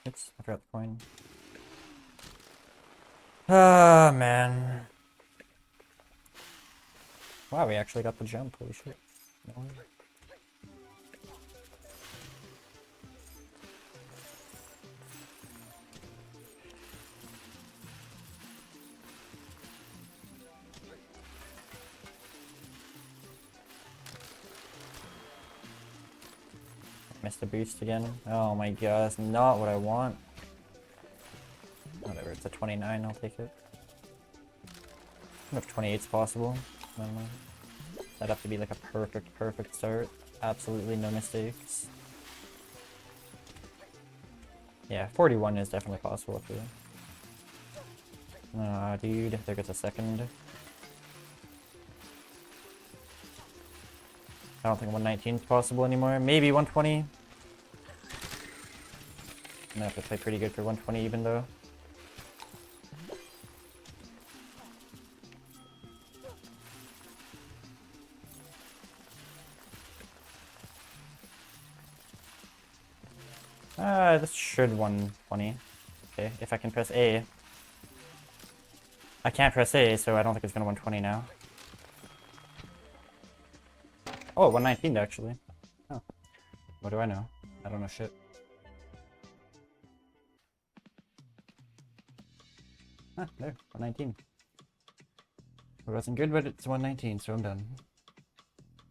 Oops, I forgot the coin. Ah, man. Wow, we actually got the jump. Holy shit. No. Missed the boost again. Oh my god, that's not what I want. Whatever, it's a 29, I'll take it. I don't know if 28's possible. I don't know. That'd have to be like a perfect start. Absolutely no mistakes. Yeah, 41 is definitely possible up here. Aw, dude, there goes a second. I don't think 119 is possible anymore. Maybe 120. I'm gonna have to play pretty good for 120 even though. This should 120. Okay, if I can press A. I can't press A, so I don't think it's gonna 120 now. Oh, 119 actually. Oh, what do I know? I don't know shit. Ah, there, 119. It wasn't good, but it's 119, so I'm done.